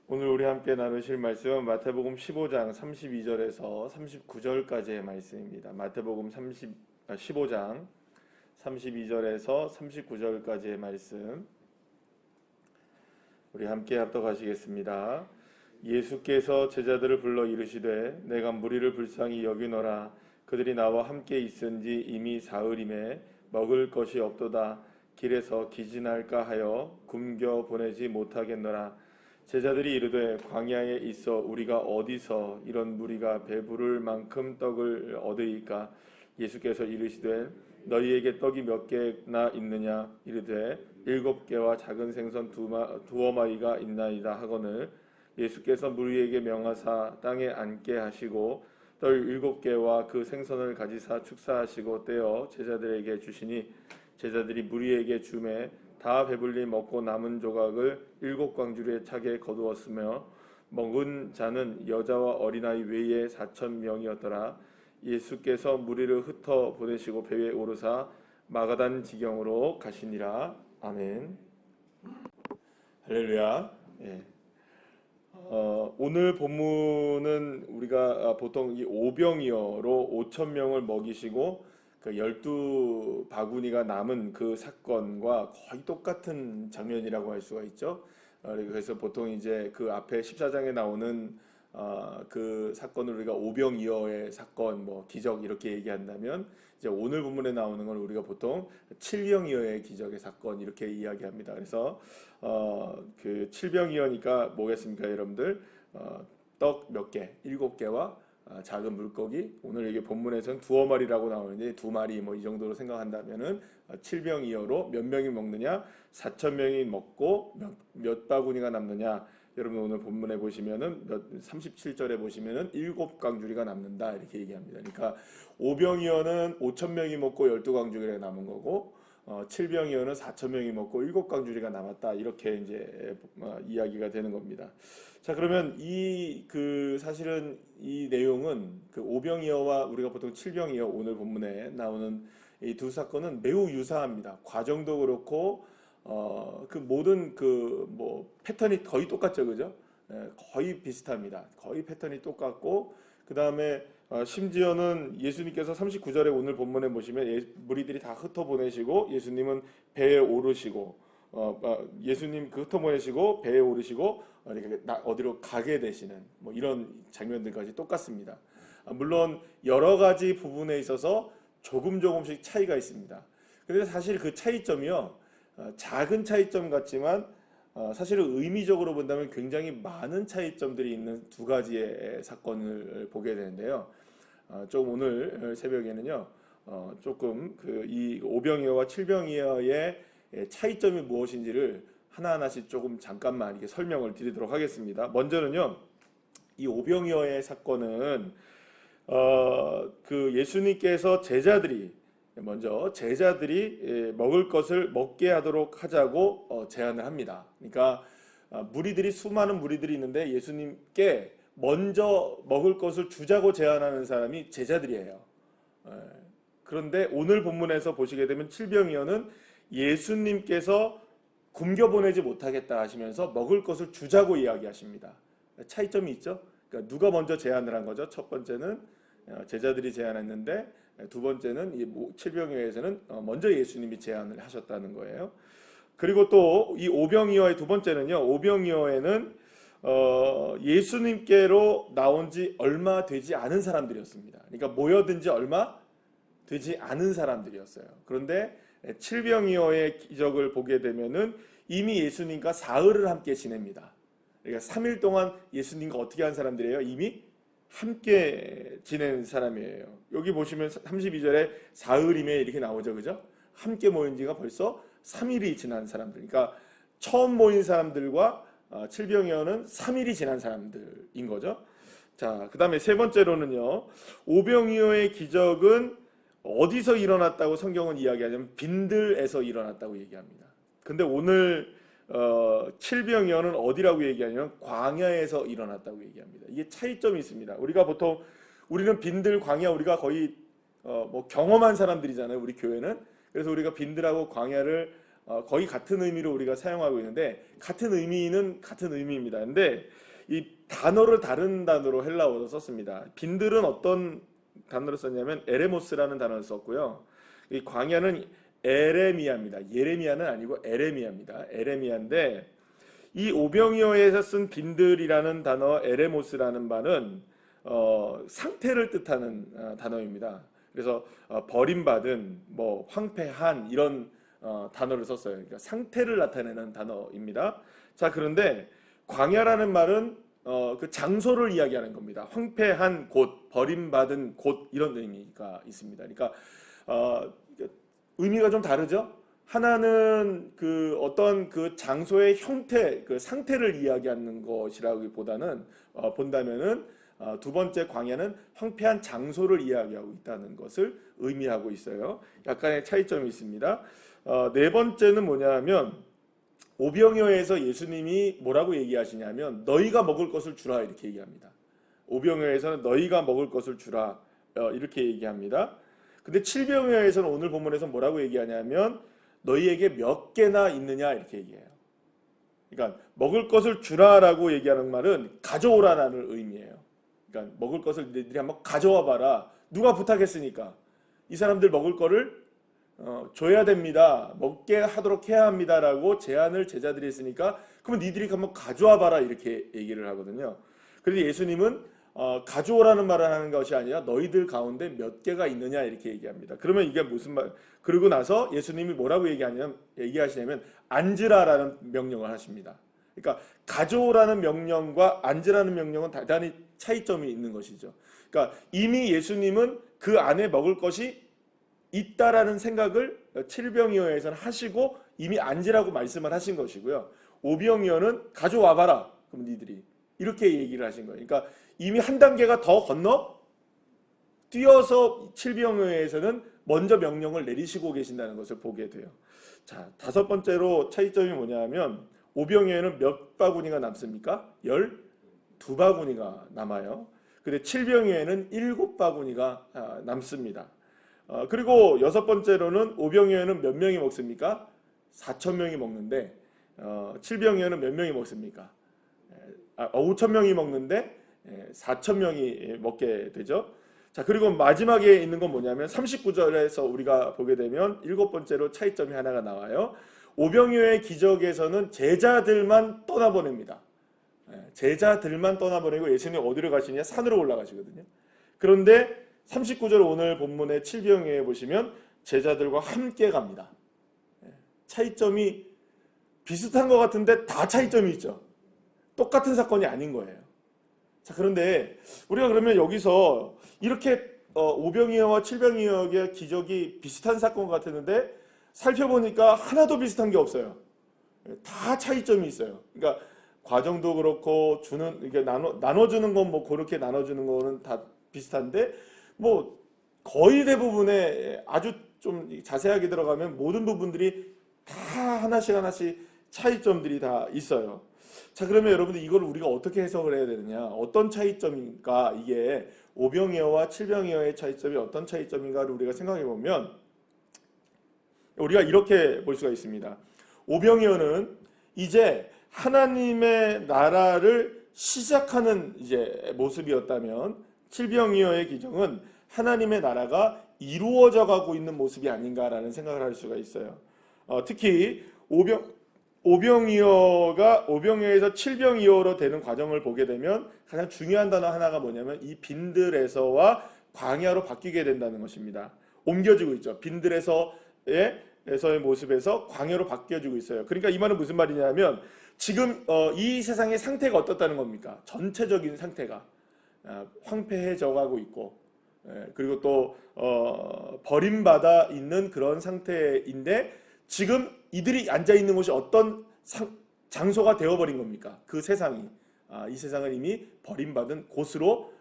오늘 우리 함께 나누실 말씀은 마태복음 15장 32절에서 39절까지의 말씀입니다. 마태복음 15장 32절에서 39절까지의 말씀 우리 함께 합독하시겠습니다. 예수께서 제자들을 불러 이르시되 내가 무리를 불쌍히 여기노라. 그들이 나와 함께 있은지 이미 사흘임에 먹을 것이 없도다. 길에서 기진할까 하여 굶겨 보내지 못하겠노라. 제자들이 이르되 광야에 있어 우리가 어디서 이런 무리가 배부를 만큼 떡을 얻으이까. 예수께서 이르시되 너희에게 떡이 몇 개나 있느냐. 이르되 7개와 작은 생선 두어 마리가 있나이다 하거늘. 예수께서 무리에게 명하사 땅에 앉게 하시고 떡 7개와 그 생선을 가지사 축사하시고 떼어 제자들에게 주시니 제자들이 무리에게 주매 다 배불리 먹고 남은 조각을 7광주리에 차게 거두었으며 먹은 자는 여자와 어린아이 외에 4,000명이었더라. 예수께서 무리를 흩어 보내시고 배에 오르사 마가단 지경으로 가시니라. 아멘. 할렐루야. 예. 오늘 본문은 우리가 보통 이 오병이어로 5,000명을 먹이시고 그 12바구니가 남은 그 사건과 거의 똑같은 장면이라고 할 수가 있죠. 그래서 보통 이제 그 앞에 14장에 나오는 그 사건을 우리가 오병이어의 사건, 뭐 기적 이렇게 얘기한다면 이제 오늘 본문에 나오는 걸 우리가 보통 칠병이어의 기적의 사건 이렇게 이야기합니다. 그래서 그 칠병이어니까 뭐겠습니까, 여러분들? 떡 몇 개, 7개와 작은 물고기, 오늘 이게 본문에서는 두어 마리라고 나오는데 2마리 뭐 이 정도로 생각한다면은 칠병이어로 몇 명이 먹느냐? 4,000명이 먹고 몇 바구니가 남느냐? 여러분 오늘 본문에 보시면은 37절에 보시면은 7광주리가 남는다 이렇게 얘기합니다. 그러니까 오병이어는 5,000명이 먹고 12광주리가 남은 거고 칠병이어는 4,000명이 먹고 7광주리가 남았다 이렇게 이제 이야기가 되는 겁니다. 자, 그러면 사실은 이 내용은 그 오병이어와 우리가 보통 칠병이어 오늘 본문에 나오는 이 두 사건은 매우 유사합니다. 과정도 그렇고 그 모든 패턴이 거의 똑같죠, 그죠? 거의 비슷합니다. 거의 패턴이 똑같고 그 다음에 심지어는 예수님께서 39절에 오늘 본문에 보시면 무리들이 다 흩어보내시고 예수님은 배에 오르시고 예수님 그 흩어보내시고 배에 오르시고 이렇게 어디로 가게 되시는 뭐 이런 장면들까지 똑같습니다. 물론 여러 가지 부분에 있어서 조금씩 차이가 있습니다. 그런데 사실 그 차이점이요, 작은 차이점 같지만 사실은 의미적으로 본다면 굉장히 많은 차이점들이 있는 두 가지의 사건을 보게 되는데요. 좀 오늘 새벽에는요, 조금 이 오병이어와 칠병이어의 차이점이 무엇인지를 하나하나씩 조금 잠깐만 이렇게 설명을 드리도록 하겠습니다. 먼저는요, 이 오병이어의 사건은 그 예수님께서 제자들이 먹을 것을 먹게 하도록 하자고 제안을 합니다. 그러니까 수많은 무리들이 있는데 예수님께 먼저 먹을 것을 주자고 제안하는 사람이 제자들이에요. 그런데 오늘 본문에서 보시게 되면 칠병이어는 예수님께서 굶겨보내지 못하겠다 하시면서 먹을 것을 주자고 이야기하십니다. 차이점이 있죠. 그러니까 누가 먼저 제안을 한 거죠? 첫 번째는 제자들이 제안했는데 두 번째는 이 칠병이어에서는 먼저 예수님이 제안을 하셨다는 거예요. 그리고 또 이 오병이어의 두 번째는요, 오병이어에는 예수님께로 나온 지 얼마 되지 않은 사람들이었습니다. 그러니까 모여든 지 얼마 되지 않은 사람들이었어요. 그런데 칠병이어의 기적을 보게 되면은 이미 예수님과 사흘을 함께 지냅니다. 그러니까 3일 동안 예수님과 어떻게 한 사람들이에요? 이미 함께 지낸 사람이에요. 여기 보시면 32절에 사흘임에 이렇게 나오죠, 그죠? 함께 모인 지가 벌써 3일이 지난 사람들. 그러니까 처음 모인 사람들과 칠병이어는 3일이 지난 사람들인 거죠. 자, 그 다음에 세 번째로는요, 오병이어의 기적은 어디서 일어났다고 성경은 이야기하냐면 빈들에서 일어났다고 얘기합니다. 근데 오늘 칠병이어는 어디라고 얘기하냐면 광야에서 일어났다고 얘기합니다. 이게 차이점이 있습니다. 우리는 빈들, 광야 우리가 거의 경험한 사람들이잖아요, 우리 교회는. 그래서 우리가 빈들하고 광야를 거의 같은 의미로 우리가 사용하고 있는데 같은 의미는 같은 의미입니다. 근데 이 단어를 다른 단어로 헬라어로 썼습니다. 빈들은 어떤 단어를 썼냐면 에레모스라는 단어를 썼고요. 이 광야는 에레미야입니다. 예레미야는 아니고 에레미야입니다. 에레미야인데 이 오병이어에서 쓴 빈들이라는 단어 에레모스라는 말은 상태를 뜻하는 단어입니다. 그래서 버림받은, 뭐 황폐한 이런 단어를 썼어요. 그러니까 상태를 나타내는 단어입니다. 자, 그런데 광야라는 말은 그 장소를 이야기하는 겁니다. 황폐한 곳, 버림받은 곳 이런 의미가 있습니다. 그러니까 의미가 좀 다르죠. 하나는 그 어떤 그 장소의 형태, 그 상태를 이야기하는 것이라기보다는 본다면은 두 번째 광야는 황폐한 장소를 이야기하고 있다는 것을 의미하고 있어요. 약간의 차이점이 있습니다. 네 번째는 뭐냐면 오병이어에서 예수님이 뭐라고 얘기하시냐면 너희가 먹을 것을 주라 이렇게 얘기합니다. 오병이어에서는 너희가 먹을 것을 주라 이렇게 얘기합니다. 근데 칠병이어에서는 오늘 본문에서 뭐라고 얘기하냐면 너희에게 몇 개나 있느냐 이렇게 얘기해요. 그러니까 먹을 것을 주라라고 얘기하는 말은 가져오라는 의미예요. 그러니까 먹을 것을 너희들이 한번 가져와 봐라. 누가 부탁했으니까 이 사람들 먹을 거를 줘야 됩니다. 먹게 하도록 해야 합니다라고 제안을 제자들이 했으니까 그러면 니들이 한번 가져와 봐라 이렇게 얘기를 하거든요. 그런데 예수님은 가져오라는 말을 하는 것이 아니라 너희들 가운데 몇 개가 있느냐 이렇게 얘기합니다. 그러면 이게 무슨 말? 그러고 나서 예수님이 뭐라고 얘기하시냐면 앉으라라는 명령을 하십니다. 그러니까 가져오라는 명령과 앉으라는 명령은 대단히 차이점이 있는 것이죠. 그러니까 이미 예수님은 그 안에 먹을 것이 있다라는 생각을 칠병이어에서는 하시고 이미 앉으라고 말씀을 하신 것이고요. 오병이어는 가져와 봐라. 그럼 니들이 이렇게 얘기를 하신 거예요. 그러니까 이미 한 단계가 더 건너 뛰어서 칠병이어에서는 먼저 명령을 내리시고 계신다는 것을 보게 돼요. 자, 다섯 번째로 차이점이 뭐냐면 오병이어에는 몇 바구니가 남습니까? 12바구니가 남아요. 근데 칠병이어에는 7바구니가 남습니다. 그리고 여섯 번째로는 오병이어에는 몇 명이 먹습니까? 4,000명이 먹는데 칠병이어에는 몇 명이 먹습니까? 5,000명이 먹는데 4,000명이 먹게 되죠. 자, 그리고 마지막에 있는 건 뭐냐면 39절에서 우리가 보게 되면 일곱 번째로 차이점이 하나가 나와요. 오병이어의 기적에서는 제자들만 떠나보냅니다. 제자들만 떠나보내고 예수님이 어디로 가시냐? 산으로 올라가시거든요. 그런데 39절 오늘 본문의 칠병이어에 보시면 제자들과 함께 갑니다. 차이점이 비슷한 것 같은데 다 차이점이 있죠. 똑같은 사건이 아닌 거예요. 자, 그런데 우리가 그러면 여기서 이렇게 오병이어와 칠병이어의 기적이 비슷한 사건 같았는데 살펴보니까 하나도 비슷한 게 없어요. 다 차이점이 있어요. 그러니까 과정도 그렇고 주는 이게 나눠주는 건 뭐 그렇게 나눠주는 거는 다 비슷한데 뭐 거의 대부분의 아주 좀 자세하게 들어가면 모든 부분들이 다 하나씩 차이점들이 다 있어요. 자, 그러면 여러분들 이걸 우리가 어떻게 해석을 해야 되느냐? 어떤 차이점인가? 이게 오병이어와 칠병이어의 차이점이 어떤 차이점인가를 우리가 생각해 보면 우리가 이렇게 볼 수가 있습니다. 오병이어는 이제 하나님의 나라를 시작하는 이제 모습이었다면 칠병이어의 기적은 하나님의 나라가 이루어져 가고 있는 모습이 아닌가라는 생각을 할 수가 있어요. 특히 오병이어에서 칠병이어로 되는 과정을 보게 되면 가장 중요한 단어 하나가 뭐냐면 이 빈들에서와 광야로 바뀌게 된다는 것입니다. 옮겨지고 있죠. 빈들에서의 모습에서 광야로 바뀌어지고 있어요. 그러니까 이 말은 무슨 말이냐면 지금 이 세상의 상태가 어떻다는 겁니까? 전체적인 상태가 황폐해져 가고 있고 그리고 또 버림받아 있는 그런 상태인데 지금 이들이 앉아있는 곳이 어떤 장소가 되어버린 겁니까? 그 세상이 이 세상은 이미 버림받은 곳으로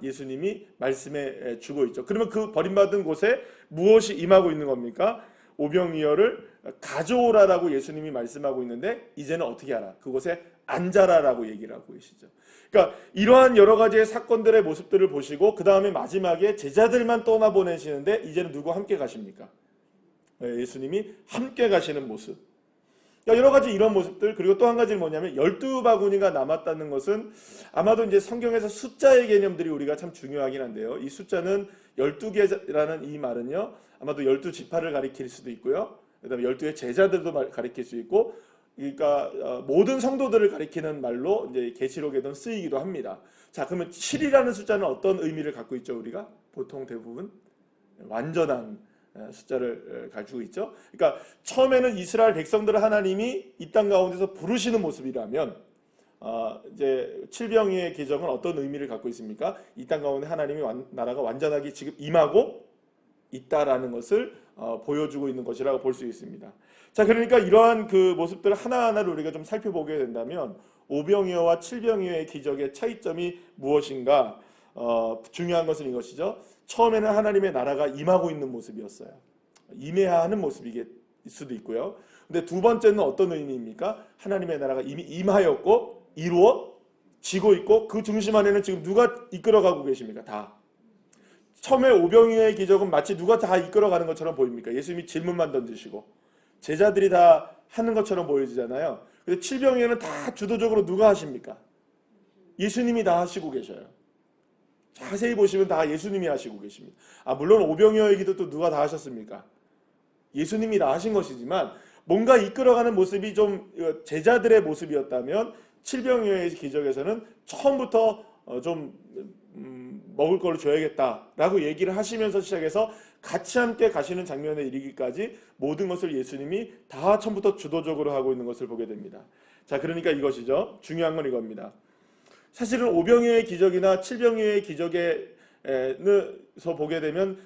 예수님이 말씀해 주고 있죠. 그러면 그 버림받은 곳에 무엇이 임하고 있는 겁니까? 오병이어를 가져오라라고 예수님이 말씀하고 있는데 이제는 어떻게 하라? 그곳에 앉아라라고 얘기를 하고 계시죠. 그러니까 이러한 여러 가지의 사건들의 모습들을 보시고 그 다음에 마지막에 제자들만 떠나보내시는데 이제는 누구와 함께 가십니까? 예수님이 함께 가시는 모습. 여러 가지 이런 모습들, 그리고 또 한 가지는 뭐냐면 12바구니가 남았다는 것은 아마도 이제 성경에서 숫자의 개념들이 우리가 참 중요하긴 한데요. 이 숫자는 12개라는 이 말은요, 아마도 12지파를 가리킬 수도 있고요. 그다음에 12의 제자들도 가리킬 수 있고, 그러니까 모든 성도들을 가리키는 말로 이제 계시록에도 쓰이기도 합니다. 자, 그러면 7이라는 숫자는 어떤 의미를 갖고 있죠? 우리가 보통 대부분 완전한 숫자를 가지고 있죠. 그러니까 처음에는 이스라엘 백성들을 하나님이 이 땅 가운데서 부르시는 모습이라면, 이제 칠병의 기적은 어떤 의미를 갖고 있습니까? 이 땅 가운데 하나님이 나라가 완전하게 지금 임하고 있다라는 것을 보여주고 있는 것이라고 볼 수 있습니다. 자, 그러니까 이러한 그 모습들을 하나하나를 우리가 좀 살펴보게 된다면 오병이어와 칠병이어의 기적의 차이점이 무엇인가? 중요한 것은 이것이죠. 처음에는 하나님의 나라가 임하고 있는 모습이었어요. 임해야 하는 모습일 수도 있고요. 근데 두 번째는 어떤 의미입니까? 하나님의 나라가 이미 임하였고 이루어지고 있고 그 중심 안에는 지금 누가 이끌어가고 계십니까? 다. 처음에 오병이어의 기적은 마치 누가 다 이끌어가는 것처럼 보입니까? 예수님이 질문만 던지시고 제자들이 다 하는 것처럼 보여지잖아요. 근데 칠병이어는 다 주도적으로 누가 하십니까? 예수님이 다 하시고 계셔요. 자세히 보시면 다 예수님이 하시고 계십니다. 물론 오병이어의 기도 또 누가 다 하셨습니까? 예수님이 다 하신 것이지만 뭔가 이끌어가는 모습이 좀 제자들의 모습이었다면 칠병이어의 기적에서는 처음부터 좀 먹을 걸 줘야겠다라고 얘기를 하시면서 시작해서 같이 함께 가시는 장면에 이르기까지 모든 것을 예수님이 다 처음부터 주도적으로 하고 있는 것을 보게 됩니다. 자, 그러니까 이것이죠. 중요한 건 이겁니다. 사실은 오병이어의 기적이나 칠병이어의 기적에서 보게 되면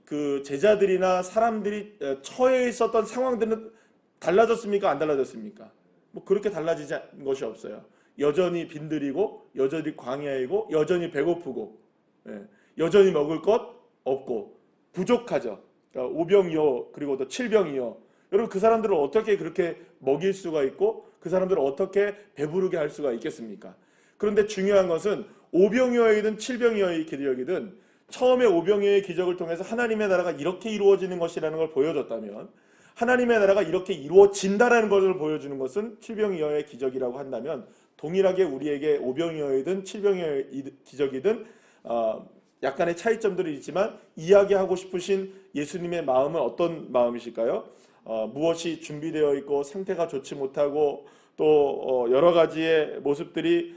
그 제자들이나 사람들이 처해 있었던 상황들은 달라졌습니까? 안 달라졌습니까? 뭐 그렇게 달라지지 않은 것이 없어요. 여전히 빈들이고 여전히 광야이고 여전히 배고프고 여전히 먹을 것 없고 부족하죠. 그러니까 오병이어 그리고 또 칠병이어. 여러분 그 사람들을 어떻게 그렇게 먹일 수가 있고 그 사람들을 어떻게 배부르게 할 수가 있겠습니까? 그런데 중요한 것은 오병이어이든 칠병이어의 기적이든 처음에 오병이어의 기적을 통해서 하나님의 나라가 이렇게 이루어지는 것이라는 걸 보여줬다면 하나님의 나라가 이렇게 이루어진다라는 것을 보여주는 것은 칠병이어의 기적이라고 한다면 동일하게 우리에게 오병이어이든 칠병이어의 기적이든 약간의 차이점들이 있지만 이야기하고 싶으신 예수님의 마음은 어떤 마음이실까요? 무엇이 준비되어 있고 상태가 좋지 못하고 또 여러 가지의 모습들이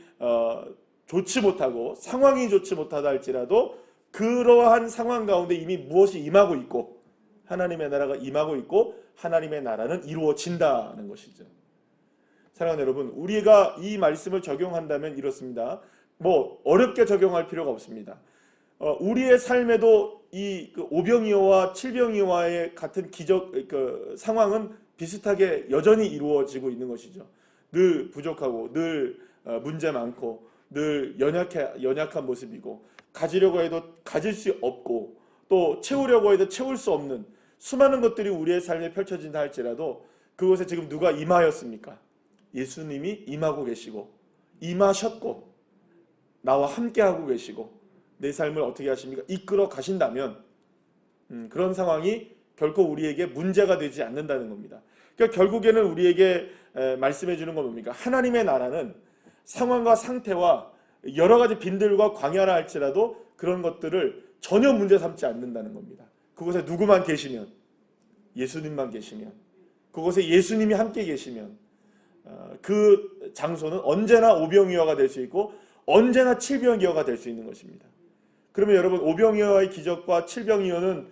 좋지 못하고 상황이 좋지 못하다 할지라도 그러한 상황 가운데 이미 무엇이 임하고 있고 하나님의 나라가 임하고 있고 하나님의 나라는 이루어진다는 것이죠. 사랑하는 여러분, 우리가 이 말씀을 적용한다면 이렇습니다. 뭐 어렵게 적용할 필요가 없습니다. 우리의 삶에도 이 오병이어와 칠병이어와의 같은 기적 상황은 비슷하게 여전히 이루어지고 있는 것이죠. 늘 부족하고 늘 문제 많고 늘 연약한 모습이고 가지려고 해도 가질 수 없고 또 채우려고 해도 채울 수 없는 수많은 것들이 우리의 삶에 펼쳐진다 할지라도 그곳에 지금 누가 임하였습니까? 예수님이 임하고 계시고 임하셨고 나와 함께하고 계시고 내 삶을 어떻게 하십니까? 이끌어 가신다면 그런 상황이 결코 우리에게 문제가 되지 않는다는 겁니다. 그러니까 결국에는 우리에게 말씀해 주는 건 뭡니까? 하나님의 나라는 상황과 상태와 여러 가지 빈들과 광야라 할지라도 그런 것들을 전혀 문제 삼지 않는다는 겁니다. 그곳에 누구만 계시면 예수님만 계시면 그곳에 예수님이 함께 계시면 그 장소는 언제나 오병이어가 될 수 있고 언제나 칠병이어가 될 수 있는 것입니다. 그러면 여러분 오병이어의 기적과 칠병이어는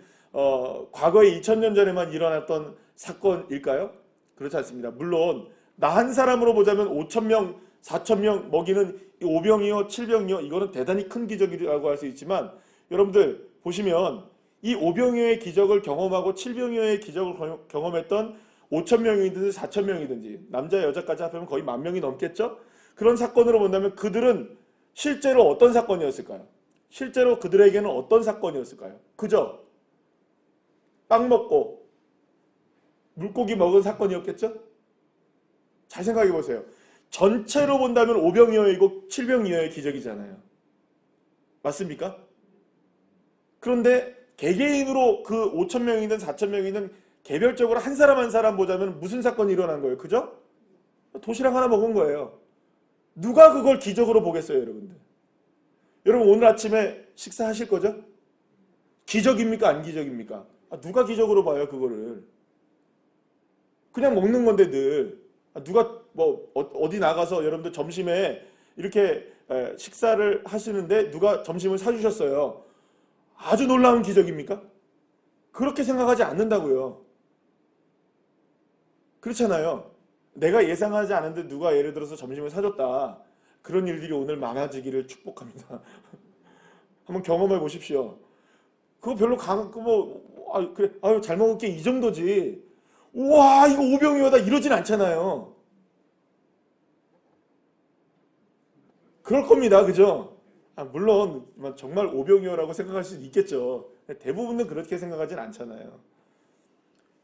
과거에 2000년 전에만 일어났던 사건일까요? 그렇지 않습니다. 물론 나 한 사람으로 보자면 5,000명, 4,000명 먹이는 이 오병이어, 칠병이어 이거는 대단히 큰 기적이라고 할 수 있지만 여러분들 보시면 이 오병이어의 기적을 경험하고 칠병이어의 기적을 경험했던 5,000명이든지 4,000명이든지 남자 여자까지 합하면 거의 10,000명이 넘겠죠? 그런 사건으로 본다면 그들은 실제로 어떤 사건이었을까요? 실제로 그들에게는 어떤 사건이었을까요? 그저 빵 먹고 물고기 먹은 사건이었겠죠? 잘 생각해 보세요. 전체로 본다면 오병이어이고 칠병이어의 기적이잖아요. 맞습니까? 그런데 개개인으로 그 5,000명이든 4,000명이든 개별적으로 한 사람 한 사람 보자면 무슨 사건이 일어난 거예요? 그죠? 도시락 하나 먹은 거예요. 누가 그걸 기적으로 보겠어요, 여러분들? 여러분 오늘 아침에 식사하실 거죠? 기적입니까? 안 기적입니까? 누가 기적으로 봐요, 그거를? 그냥 먹는 건데 늘. 누가 뭐 어디 나가서 여러분들 점심에 이렇게 식사를 하시는데 누가 점심을 사주셨어요. 아주 놀라운 기적입니까? 그렇게 생각하지 않는다고요. 그렇잖아요. 내가 예상하지 않은데 누가 예를 들어서 점심을 사줬다. 그런 일들이 오늘 많아지기를 축복합니다. 한번 경험해 보십시오. 그거 별로 그래, 아유, 잘 먹을게 이 정도지. 우와, 이거 오병이어다 이러진 않잖아요. 그럴 겁니다. 그죠? 물론 정말 오병이어라고 생각할 수 있겠죠. 대부분은 그렇게 생각하진 않잖아요.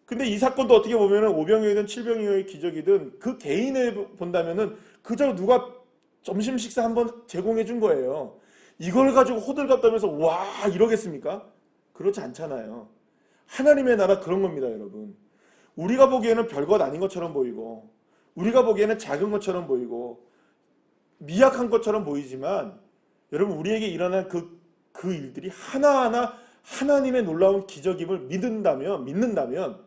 근데 이 사건도 어떻게 보면은 오병이어든 칠병이어의 기적이든 그 개인을 본다면은 그저 누가 점심 식사 한번 제공해 준 거예요. 이걸 가지고 호들갑다면서 와 이러겠습니까? 그렇지 않잖아요. 하나님의 나라 그런 겁니다, 여러분. 우리가 보기에는 별것 아닌 것처럼 보이고 우리가 보기에는 작은 것처럼 보이고 미약한 것처럼 보이지만 여러분 우리에게 일어난 그 일들이 하나하나 하나님의 놀라운 기적임을 믿는다면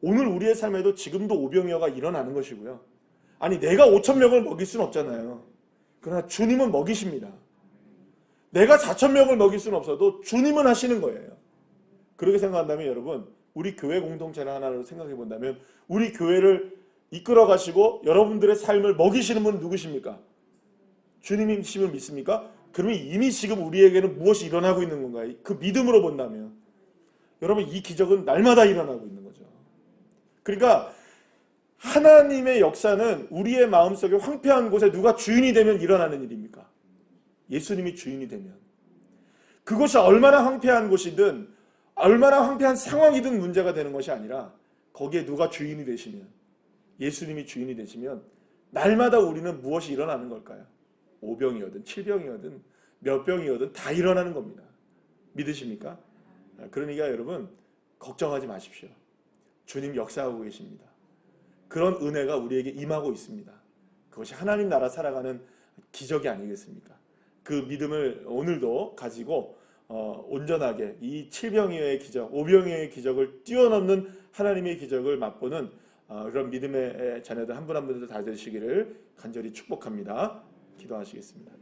오늘 우리의 삶에도 지금도 오병이어가 일어나는 것이고요. 아니 내가 5천 명을 먹일 수는 없잖아요. 그러나 주님은 먹이십니다. 내가 4천 명을 먹일 수는 없어도 주님은 하시는 거예요. 그렇게 생각한다면 여러분 우리 교회 공동체를 하나로 생각해 본다면 우리 교회를 이끌어 가시고 여러분들의 삶을 먹이시는 분은 누구십니까? 주님이심을 믿습니까? 그러면 이미 지금 우리에게는 무엇이 일어나고 있는 건가요? 그 믿음으로 본다면 여러분 이 기적은 날마다 일어나고 있는 거죠. 그러니까 하나님의 역사는 우리의 마음속에 황폐한 곳에 누가 주인이 되면 일어나는 일입니까? 예수님이 주인이 되면. 그것이 얼마나 황폐한 곳이든 얼마나 황폐한 상황이든 문제가 되는 것이 아니라 거기에 누가 주인이 되시면 예수님이 주인이 되시면 날마다 우리는 무엇이 일어나는 걸까요? 5병이어든 7병이어든 몇 병이어든 다 일어나는 겁니다. 믿으십니까? 그러니까 여러분 걱정하지 마십시오. 주님 역사하고 계십니다. 그런 은혜가 우리에게 임하고 있습니다. 그것이 하나님 나라 살아가는 기적이 아니겠습니까? 그 믿음을 오늘도 가지고 온전하게 이 7병이어의 기적, 5병이어의 기적을 뛰어넘는 하나님의 기적을 맛보는 그런 믿음의 자녀들 한 분 한 분들 다 되시기를 간절히 축복합니다. 기도하시겠습니다.